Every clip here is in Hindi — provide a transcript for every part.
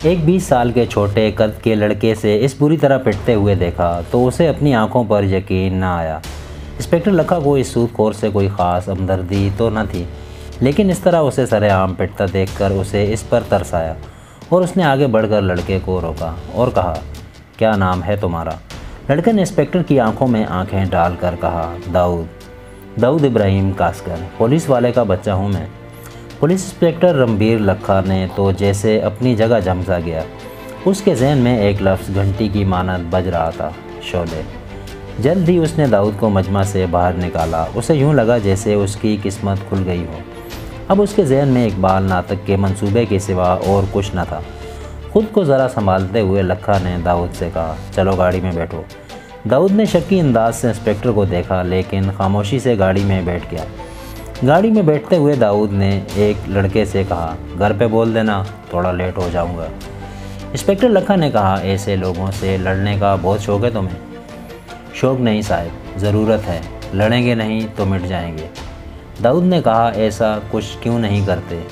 एक 20 साल के छोटे कद के लड़के से इस बुरी तरह पिटते हुए देखा तो उसे अपनी आंखों पर यकीन न आया। इंस्पेक्टर लखा को इस सूदखोर से कोई ख़ास हमदर्दी तो न थी, लेकिन इस तरह उसे सरेआम पिटता देखकर उसे इस पर तरस आया और उसने आगे बढ़कर लड़के को रोका और कहा, क्या नाम है तुम्हारा? लड़के ने इंस्पेक्टर की आंखों में आंखें डालकर कहा, दाऊद इब्राहिम कासकर, पुलिस वाले का बच्चा हूँ मैं। पुलिस इंस्पेक्टर रणबीर लखा ने तो जैसे अपनी जगह जम सा गया। उसके जहन में एक लफ्ज़ घंटी की मानद बज रहा था, शोले। जल्द ही उसने दाऊद को मजमा से बाहर निकाला। उसे यूं लगा जैसे उसकी किस्मत खुल गई हो। अब उसके जहन में इकबाल नाटक के मंसूबे के सिवा और कुछ न था। खुद को ज़रा संभालते हुए लखा ने दाऊद से कहा, चलो गाड़ी में बैठो। दाऊद ने शक्की अंदाज से इंस्पेक्टर को देखा, लेकिन खामोशी से गाड़ी में बैठ गया। गाड़ी में बैठते हुए दाऊद ने एक लड़के से कहा, घर पे बोल देना, थोड़ा लेट हो जाऊंगा। इंस्पेक्टर लखा ने कहा, ऐसे लोगों से लड़ने का बहुत शौक़ है तुम्हें? शौक़ नहीं साहब, ज़रूरत है, लड़ेंगे नहीं तो मिट जाएंगे। दाऊद ने कहा, ऐसा कुछ क्यों नहीं करते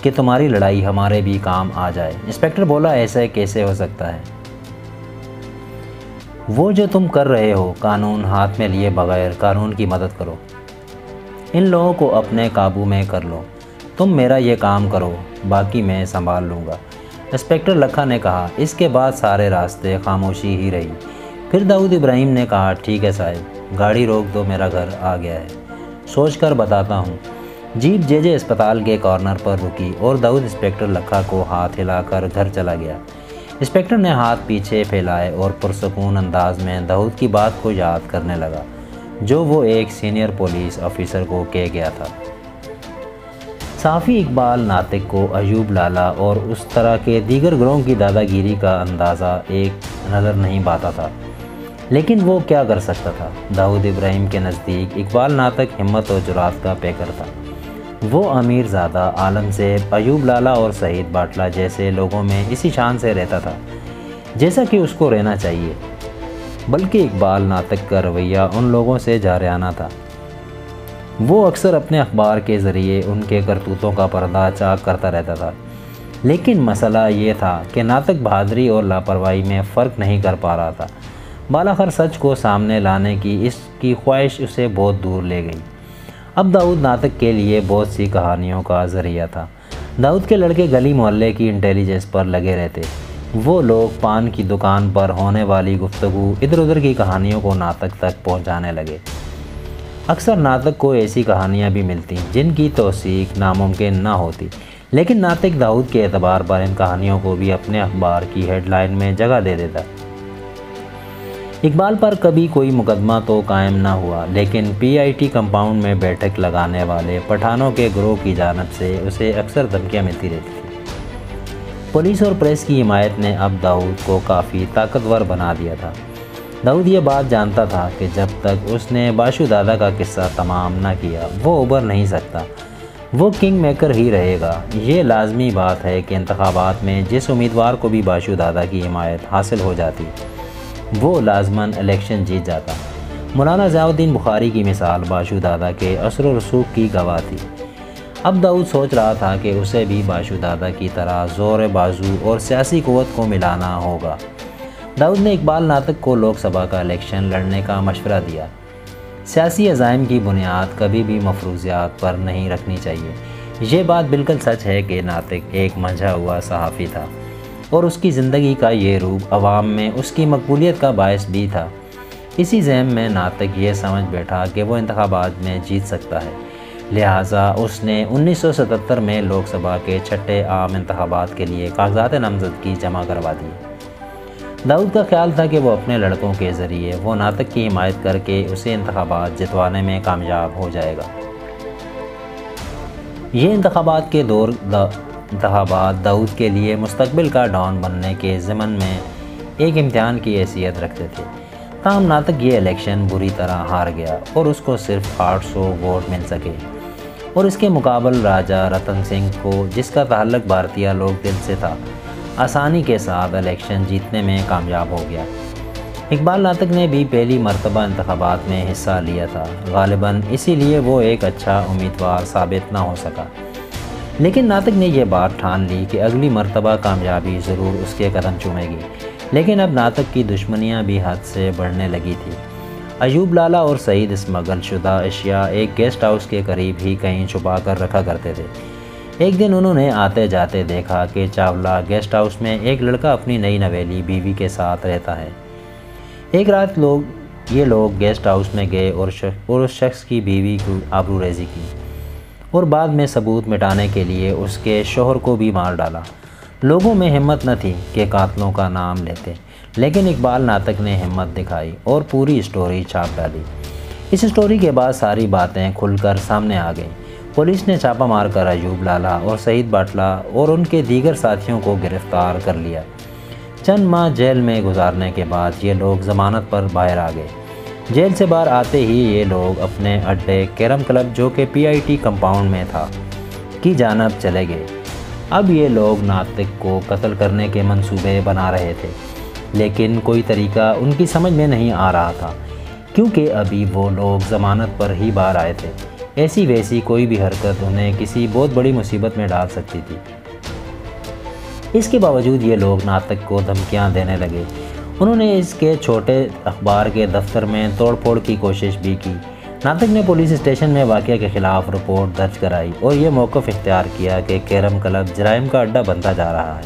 कि तुम्हारी लड़ाई हमारे भी काम आ जाए। इंस्पेक्टर बोला, ऐसा कैसे हो सकता है? वो जो तुम कर रहे हो, कानून हाथ में लिए बगैर कानून की मदद करो। इन लोगों को अपने काबू में कर लो। तुम मेरा ये काम करो, बाकी मैं संभाल लूँगा। इंस्पेक्टर लखा ने कहा। इसके बाद सारे रास्ते खामोशी ही रही। फिर दाऊद इब्राहिम ने कहा, ठीक है साहब, गाड़ी रोक दो, मेरा घर आ गया है, सोच कर बताता हूँ। जीप जे अस्पताल के कॉर्नर पर रुकी और दाऊद इंस्पेक्टर लखा को हाथ हिलाकर घर चला गया। इंस्पेक्टर ने हाथ पीछे फैलाए और पुरसकून अंदाज में दाऊद की बात को याद करने लगा, जो वो एक सीनियर पुलिस ऑफिसर को कह गया था। साफ़ी इकबाल नातिक को अयूब लाला और उस तरह के दीगर ग्रोह की दादागिरी का अंदाज़ा एक नज़र नहीं पाता था, लेकिन वो क्या कर सकता था। दाऊद इब्राहिम के नज़दीक इकबाल नातिक हिम्मत और जुरात का पैकर था। वो अमीरज़ादा, आलम सेब, अयूब लाला और सईद बाटला जैसे लोगों में इसी शान से रहता था जैसा कि उसको रहना चाहिए, बल्कि इकबाल नातिक का रवैया उन लोगों से जारयाना था। वो अक्सर अपने अखबार के ज़रिए उनके करतूतों का पर्दा चाक करता रहता था, लेकिन मसला ये था कि नातिक बहादुरी और लापरवाही में फ़र्क नहीं कर पा रहा था। बालाखर सच को सामने लाने की इसकी ख्वाहिश उसे बहुत दूर ले गई। अब दाऊद नातिक के लिए बहुत सी कहानियों का ज़रिया था। दाऊद के लड़के गली मोहल्ले की इंटेलिजेंस पर लगे रहते। वो लोग पान की दुकान पर होने वाली गुफ्तगू, इधर उधर की कहानियों को नातिक तक पहुंचाने लगे। अक्सर नातिक को ऐसी कहानियां भी मिलती जिनकी तौसीक नामुमकिन ना होती, लेकिन नातिक दाऊद के एतबार पर इन कहानियों को भी अपने अखबार की हेडलाइन में जगह दे देता। इकबाल पर कभी कोई मुकदमा तो कायम ना हुआ, लेकिन पीआईटी कंपाउंड में बैठक लगाने वाले पठानों के ग्रोह की जानिब से उसे अक्सर धमकियां मिलती रहती थी। पुलिस और प्रेस की हिमायत ने अब दाऊद को काफ़ी ताकतवर बना दिया था। दाऊद ये बात जानता था कि जब तक उसने बाशु दादा का किस्सा तमाम ना किया, वो उबर नहीं सकता। वो किंग मेकर ही रहेगा। ये लाजमी बात है कि इंतखाबात में जिस उम्मीदवार को भी बाशु दादा की हिमायत हासिल हो जाती, वो लाजमन इलेक्शन जीत जाता। मौलाना ज़ियाउद्दीन बुखारी की मिसाल बाशु दादा के असर व रसूख की गवाह थी। अब दाऊद सोच रहा था कि उसे भी बाशु दादा की तरह ज़ोर बाजू और सियासी क़ुव्वत को मिलाना होगा। दाऊद ने इकबाल नातिक को लोकसभा का इलेक्शन लड़ने का मशवरा दिया। सियासी अज़ाइम की बुनियाद कभी भी मफरूज़ियात पर नहीं रखनी चाहिए। ये बात बिल्कुल सच है कि नातिक एक मंझा हुआ सहाफ़ी था और उसकी ज़िंदगी का ये रूप अवाम में उसकी मकबूलियत का बायस भी था। इसी ज़हम में नातिक ये समझ बैठा कि वो इंतखाबात में जीत सकता है, लिहाजा उसने 1977 में लोकसभा के छठे आम इंतखाबात के लिए कागजात नामज़दगी जमा करवा दी। दाऊद का ख्याल था कि वो अपने लड़कों के ज़रिए वो नातिक की हिमायत करके उसे इंतखाबात जितवाने में कामयाब हो जाएगा। ये इंतखाबात दाऊद के लिए मुस्तकबिल का डॉन बनने के ज़मन में एक इम्तिहान की हैसियत रखते थे। ताहम नातिक ये इलेक्शन बुरी तरह हार गया और उसको सिर्फ 800 वोट मिल सके, और इसके मुकाबल राजा रतन सिंह को, जिसका ताल्लुक भारतीय लोक दिल से था, आसानी के साथ इलेक्शन जीतने में कामयाब हो गया। इकबाल नातिक ने भी पहली मरतबा इंतखाबात में हिस्सा लिया था। गालिबन इसीलिए वो एक अच्छा उम्मीदवार साबित ना हो सका। लेकिन नातिक ने यह बात ठान ली कि अगली मर्तबा कामयाबी ज़रूर उसके कदम चूमेगी। लेकिन अब नातिक की दुश्मनियाँ भी हद से बढ़ने लगी थी। अयूब लाला और सईद स्मगल शुदा अशिया एक गेस्ट हाउस के करीब ही कहीं छुपा कर रखा करते थे। एक दिन उन्होंने आते जाते देखा कि चावला गेस्ट हाउस में एक लड़का अपनी नई नवेली बीवी के साथ रहता है। एक रात ये लोग गेस्ट हाउस में गए और उस शख्स की बीवी को आबरूरेज़ी की और बाद में सबूत मिटाने के लिए उसके शोहर को भी मार डाला। लोगों में हिम्मत न थी कि कातलों का नाम लेते, लेकिन इकबाल नातिक ने हिम्मत दिखाई और पूरी स्टोरी छाप डाली। इस स्टोरी के बाद सारी बातें खुलकर सामने आ गईं। पुलिस ने छापा मारकर अयूब लाला और सईद बाटला और उनके दीगर साथियों को गिरफ्तार कर लिया। चंद माह जेल में गुजारने के बाद ये लोग ज़मानत पर बाहर आ गए। जेल से बाहर आते ही ये लोग अपने अड्डे कैरम क्लब, जो कि PIT कंपाउंड में था, की जानब चले गए। अब ये लोग नातिक को कत्ल करने के मंसूबे बना रहे थे, लेकिन कोई तरीका उनकी समझ में नहीं आ रहा था, क्योंकि अभी वो लोग ज़मानत पर ही बाहर आए थे। ऐसी वैसी कोई भी हरकत उन्हें किसी बहुत बड़ी मुसीबत में डाल सकती थी। इसके बावजूद ये लोग नातिक को धमकियां देने लगे। उन्होंने इसके छोटे अखबार के दफ्तर में तोड़फोड़ की कोशिश भी की। नातिक ने पुलिस स्टेशन में वाक़या के ख़िलाफ़ रिपोर्ट दर्ज कराई और ये मौक़िफ़ इख्तियार किया कि कैरम क्लब जराइम का अड्डा बनता जा रहा है।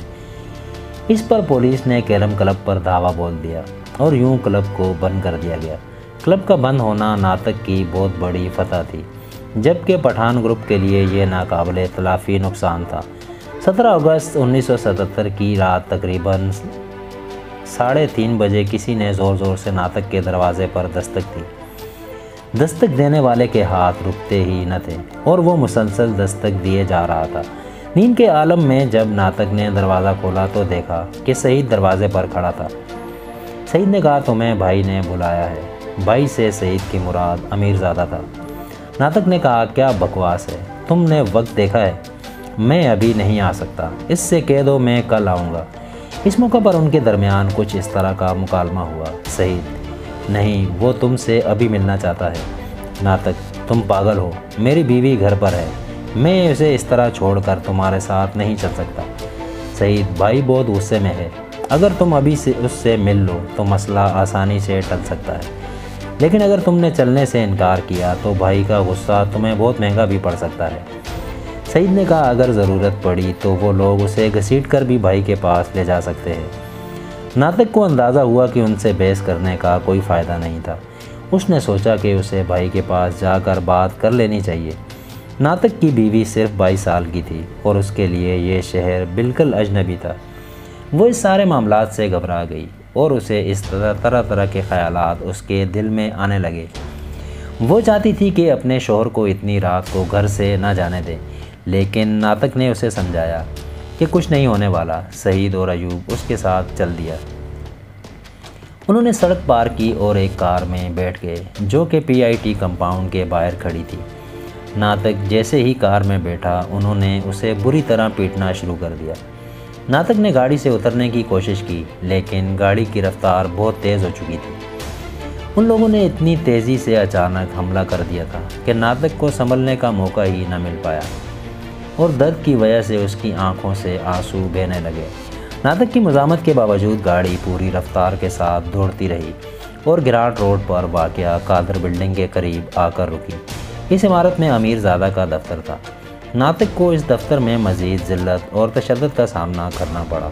इस पर पुलिस ने कैरम क्लब पर धावा बोल दिया और यूं क्लब को बंद कर दिया गया। क्लब का बंद होना नातिक की बहुत बड़ी फतह थी, जबकि पठान ग्रुप के लिए ये नाकाबिले तलाफ़ी नुकसान था। 17 अगस्त 1977 की रात तकरीबन 3:30 बजे किसी ने ज़ोर ज़ोर से नातिक के दरवाज़े पर दस्तक दी। दस्तक देने वाले के हाथ रुकते ही न थे और वो मुसलसल दस्तक दिए जा रहा था। नींद के आलम में जब नातिक ने दरवाज़ा खोला तो देखा कि सईद दरवाज़े पर खड़ा था। सईद ने कहा, तुम्हें भाई ने बुलाया है। भाई से सईद की मुराद अमीरज़ादा था। नातिक ने कहा, क्या बकवास है, तुमने वक्त देखा है? मैं अभी नहीं आ सकता, इससे कह दो मैं कल आऊँगा। इस मौका पर उनके दरमियान कुछ इस तरह का मुकालमा हुआ। सईद, नहीं, वो तुमसे अभी मिलना चाहता है। नातिक, तुम पागल हो, मेरी बीवी घर पर है, मैं उसे इस तरह छोड़कर तुम्हारे साथ नहीं चल सकता। सईद, भाई बहुत गुस्से में है, अगर तुम अभी से उससे मिल लो तो मसला आसानी से टल सकता है, लेकिन अगर तुमने चलने से इनकार किया तो भाई का गुस्सा तुम्हें बहुत महंगा भी पड़ सकता है। सईद ने कहा, अगर ज़रूरत पड़ी तो वो लोग उसे घसीट कर भी भाई के पास ले जा सकते हैं। नातिक को अंदाज़ा हुआ कि उनसे बहस करने का कोई फ़ायदा नहीं था। उसने सोचा कि उसे भाई के पास जाकर बात कर लेनी चाहिए। नातिक की बीवी सिर्फ 22 साल की थी और उसके लिए ये शहर बिल्कुल अजनबी था। वो इस सारे मामलात से घबरा गई और उसे इस तरह तरह के ख़यालात उसके दिल में आने लगे। वो चाहती थी कि अपने शौहर को इतनी रात को घर से ना जाने दे, लेकिन नातिक ने उसे समझाया कि कुछ नहीं होने वाला। सईद और अयूब उसके साथ चल दिया। उन्होंने सड़क पार की और एक कार में बैठ गए जो कि PIT कंपाउंड के बाहर खड़ी थी। नातिक जैसे ही कार में बैठा, उन्होंने उसे बुरी तरह पीटना शुरू कर दिया। नातिक ने गाड़ी से उतरने की कोशिश की, लेकिन गाड़ी की रफ्तार बहुत तेज़ हो चुकी थी। उन लोगों ने इतनी तेज़ी से अचानक हमला कर दिया था कि नातिक को संभलने का मौका ही न मिल पाया और दर्द की वजह से उसकी आंखों से आंसू बहने लगे। नातिक की मज़ामत के बावजूद गाड़ी पूरी रफ्तार के साथ दौड़ती रही और गिराट रोड पर वाक़या कादर बिल्डिंग के करीब आकर रुकी। इस इमारत में अमीरज़ादा का दफ्तर था। नातिक को इस दफ्तर में मज़ीद ज़िल्लत और तशद्दुद का सामना करना पड़ा।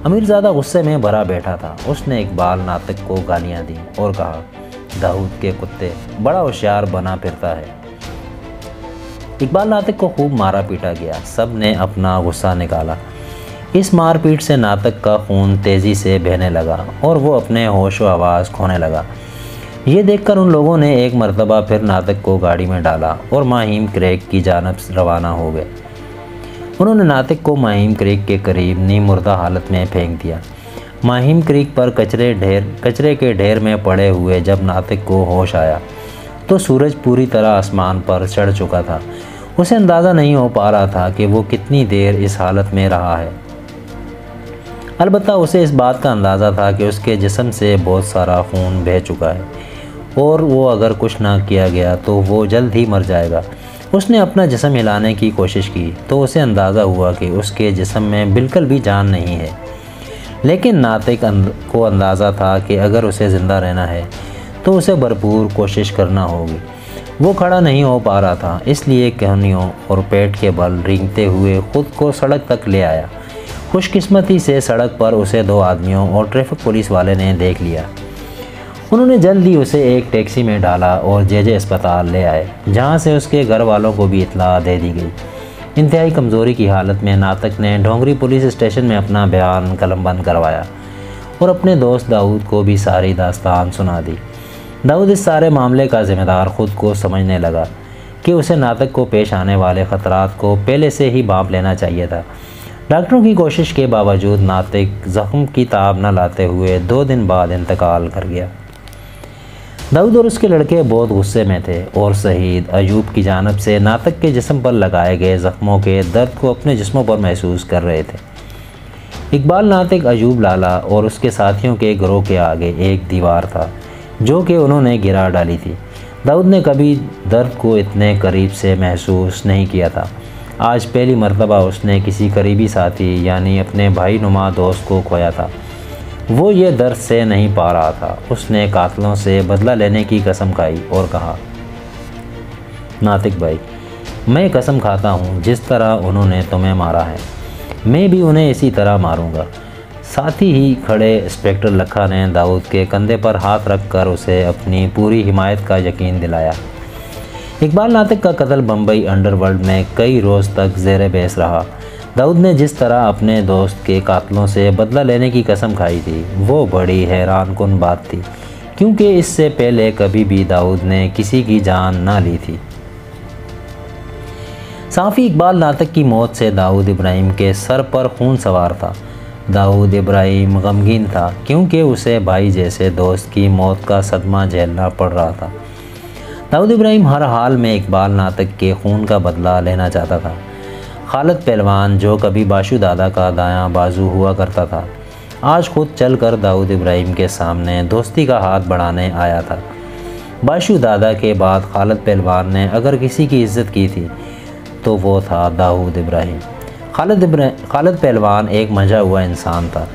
अमीरज़ादा गुस्से में भरा बैठा था। उसने इकबाल नातिक को गालियाँ दी और कहा, दाऊद के कुत्ते, बड़ा होशियार बना फिरता है। इकबाल नातिक को खूब मारा पीटा गया। सब ने अपना गुस्सा निकाला। इस मारपीट से नातिक का खून तेज़ी से बहने लगा और वो अपने होश व आवाज़ खोने लगा। ये देखकर उन लोगों ने एक मरतबा फिर नातिक को गाड़ी में डाला और माहिम क्रेक की जानब रवाना हो गए। उन्होंने नातिक को माहिम क्रेक के करीब नीम मुर्दा हालत में फेंक दिया। माहिम क्रीक पर कचरे के ढेर में पड़े हुए जब नातिक को होश आया तो सूरज पूरी तरह आसमान पर चढ़ चुका था। उसे अंदाज़ा नहीं हो पा रहा था कि वो कितनी देर इस हालत में रहा है। अलबत्ता उसे इस बात का अंदाज़ा था कि उसके जिस्म से बहुत सारा खून बह चुका है और वो अगर कुछ ना किया गया तो वो जल्द ही मर जाएगा। उसने अपना जिस्म हिलाने की कोशिश की तो उसे अंदाज़ा हुआ कि उसके जिस्म में बिल्कुल भी जान नहीं है। लेकिन नातिक को अंदाज़ा था कि अगर उसे ज़िंदा रहना है तो उसे भरपूर कोशिश करना होगी। वो खड़ा नहीं हो पा रहा था, इसलिए कहानियों और पेट के बल रेंगते हुए खुद को सड़क तक ले आया। खुशकिस्मती से सड़क पर उसे 2 आदमियों और ट्रैफिक पुलिस वाले ने देख लिया। उन्होंने जल्दी उसे एक टैक्सी में डाला और जे अस्पताल ले आए, जहां से उसके घर वालों को भी इत्तला दे दी गई। इंतहाई कमज़ोरी की हालत में नातिक ने ढोंगरी पुलिस स्टेशन में अपना बयान कलमबंद करवाया और अपने दोस्त दाऊद को भी सारी दास्तान सुना दी। दाऊद इस सारे मामले का ज़िम्मेदार खुद को समझने लगा कि उसे नातिक को पेश आने वाले ख़तरात को पहले से ही भांप लेना चाहिए था। डॉक्टरों की कोशिश के बावजूद नातिक ज़ख्म की ताब न लाते हुए 2 दिन बाद इंतकाल कर गया। दाऊद और उसके लड़के बहुत गुस्से में थे और शहीद अयूब की जानिब से नातिक के जिस्म पर लगाए गए ज़ख्मों के दर्द को अपने जिस्मों पर महसूस कर रहे थे। इकबाल नातिक अयूब लाला और उसके साथियों के गिरोह के आगे एक दीवार था जो कि उन्होंने गिरा डाली थी। दाऊद ने कभी दर्द को इतने करीब से महसूस नहीं किया था। आज पहली मर्तबा उसने किसी करीबी साथी यानी अपने भाई नुमा दोस्त को खोया था। वो ये दर्द से नहीं पा रहा था। उसने कातलों से बदला लेने की कसम खाई और कहा, नातिक भाई, मैं कसम खाता हूँ जिस तरह उन्होंने तुम्हें मारा है मैं भी उन्हें इसी तरह मारूंगा। साथ ही खड़े इंस्पेक्टर लखा ने दाऊद के कंधे पर हाथ रखकर उसे अपनी पूरी हिमायत का यकीन दिलाया। इकबाल नातिक का कत्ल बम्बई अंडरवर्ल्ड में कई रोज़ तक ज़ेरे बहस रहा। दाऊद ने जिस तरह अपने दोस्त के कातलों से बदला लेने की कसम खाई थी वो बड़ी हैरानकुन बात थी, क्योंकि इससे पहले कभी भी दाऊद ने किसी की जान ना ली थी। साफ़ी इकबाल नातिक की मौत से दाऊद इब्राहिम के सर पर खून सवार था। दाऊद इब्राहिम गमगीन था क्योंकि उसे भाई जैसे दोस्त की मौत का सदमा झेलना पड़ रहा था। दाऊद इब्राहिम हर हाल में इकबाल नातिक के खून का बदला लेना चाहता था। खालिद पहलवान, जो कभी बाशु दादा का दायां बाजू हुआ करता था, आज खुद चलकर दाऊद इब्राहिम के सामने दोस्ती का हाथ बढ़ाने आया था। बाशु दादा के बाद खालिद पहलवान ने अगर किसी की इज़्ज़त की थी तो वो था दाऊद इब्राहिम। खालिद पहलवान एक मजा हुआ इंसान था।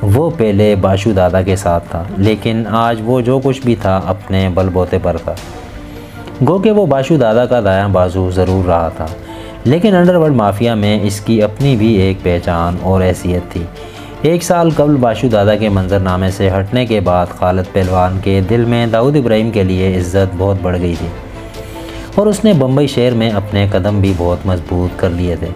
वो पहले बाशु दादा के साथ था, लेकिन आज वो जो कुछ भी था अपने बलबूते पर था। गो कि वो बाशु दादा का दायां बाजू ज़रूर रहा था, लेकिन अंडरवर्ल्ड माफिया में इसकी अपनी भी एक पहचान और हैसियत थी। 1 साल कबल बाशु दादा के मंजरनामे से हटने के बाद खालिद पहलवान के दिल में दाऊद इब्राहिम के लिए इज़्ज़त बहुत बढ़ गई थी और उसने बम्बई शहर में अपने कदम भी बहुत मजबूत कर लिए थे।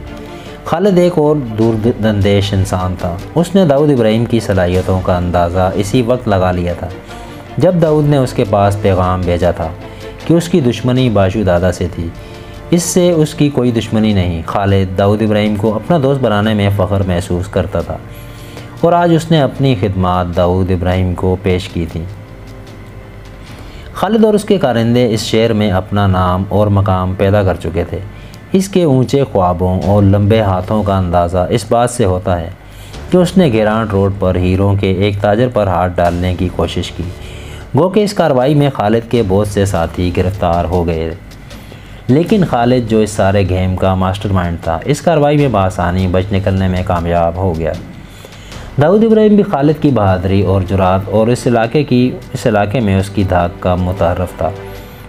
खालिद एक और दूरदंदेश इंसान था। उसने दाऊद इब्राहिम की सलाहियतों का अंदाज़ा इसी वक्त लगा लिया था जब दाऊद ने उसके पास पैगाम भेजा था कि उसकी दुश्मनी बाशु दादा से थी। इससे उसकी कोई दुश्मनी नहीं। खालिद दाऊद इब्राहिम को अपना दोस्त बनाने में फ़ख्र महसूस करता था और आज उसने अपनी खिदमात दाऊद इब्राहिम को पेश की थी। खालिद और उसके कारिंदे इस शहर में अपना नाम और मकाम पैदा कर चुके थे। इसके ऊंचे ख्वाबों और लंबे हाथों का अंदाज़ा इस बात से होता है कि उसने गेरांट रोड पर हीरों के एक ताजर पर हाथ डालने की कोशिश की। गो कि इस कार्रवाई में खालिद के बहुत से साथी गिरफ़्तार हो गए, लेकिन खालिद जो इस सारे गेम का मास्टरमाइंड था, इस कार्रवाई में बआसानी बच निकलने में कामयाब हो गया। दाऊद इब्राहिम भी खालिद की बहादुरी और जुरात और इस इलाके में उसकी धाक का मुतारफ़ था।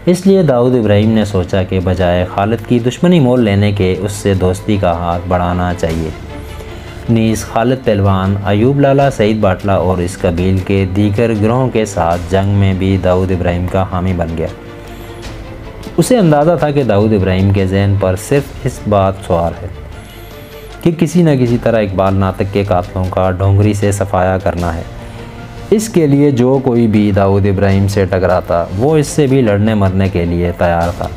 इसलिए दाऊद इब्राहिम ने सोचा कि बजाय खालिद की दुश्मनी मोल लेने के उससे दोस्ती का हाथ बढ़ाना चाहिए। नीज़ खालिद पहलवान, अयूब लाला, सईद बाटला और इस कबील के दीगर गिरोहों के साथ जंग में भी दाऊद इब्राहिम का हामी बन गया। उसे अंदाज़ा था कि दाऊद इब्राहिम के जहन पर सिर्फ इस बात सवार है कि किसी न किसी तरह इकबाल नातिक के कातलों का ढोंगरी से सफाया करना है। इसके लिए जो कोई भी दाऊद इब्राहिम से टकराता वो इससे भी लड़ने मरने के लिए तैयार था।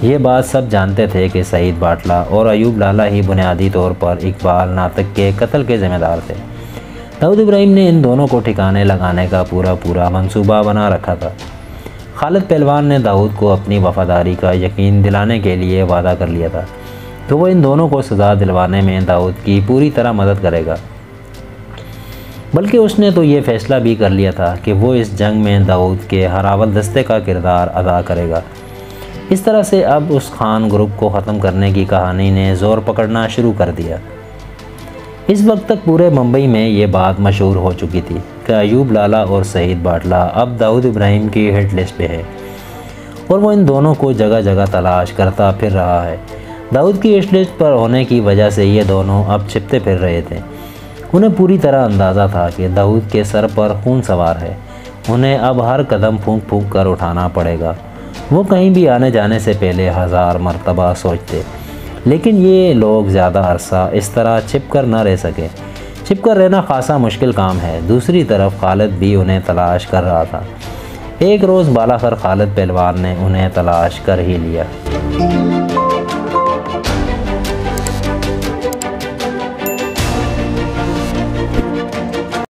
ये बात सब जानते थे कि सईद बाटला और अयूब लाला ही बुनियादी तौर पर इकबाल नातिक के कत्ल के ज़िम्मेदार थे। दाऊद इब्राहिम ने इन दोनों को ठिकाने लगाने का पूरा मंसूबा बना रखा था। खालिद पहलवान ने दाऊद को अपनी वफ़ादारी का यकीन दिलाने के लिए वादा कर लिया था तो वो इन दोनों को सज़ा दिलवाने में दाऊद की पूरी तरह मदद करेगा। बल्कि उसने तो ये फ़ैसला भी कर लिया था कि वो इस जंग में दाऊद के हरावल दस्ते का किरदार अदा करेगा। इस तरह से अब उस खान ग्रुप को ख़त्म करने की कहानी ने ज़ोर पकड़ना शुरू कर दिया। इस वक्त तक पूरे मुंबई में ये बात मशहूर हो चुकी थी कि अयूब लाला और सईद बाटला अब दाऊद इब्राहिम की हिट लिस्ट पे है और वो इन दोनों को जगह जगह तलाश करता फिर रहा है। दाऊद की हिट लिस्ट पर होने की वजह से ये दोनों अब छिपते फिर रहे थे। उन्हें पूरी तरह अंदाज़ा था कि दाऊद के सर पर खून सवार है। उन्हें अब हर कदम फूंक फूंक कर उठाना पड़ेगा। वो कहीं भी आने जाने से पहले 1000 मरतबा सोचते, लेकिन ये लोग ज़्यादा अरसा इस तरह छिप कर न रह सके। छिप कर रहना खासा मुश्किल काम है। दूसरी तरफ खालिद भी उन्हें तलाश कर रहा था। एक रोज़ बालाखर खालिद पहलवान ने उन्हें तलाश कर ही लिया।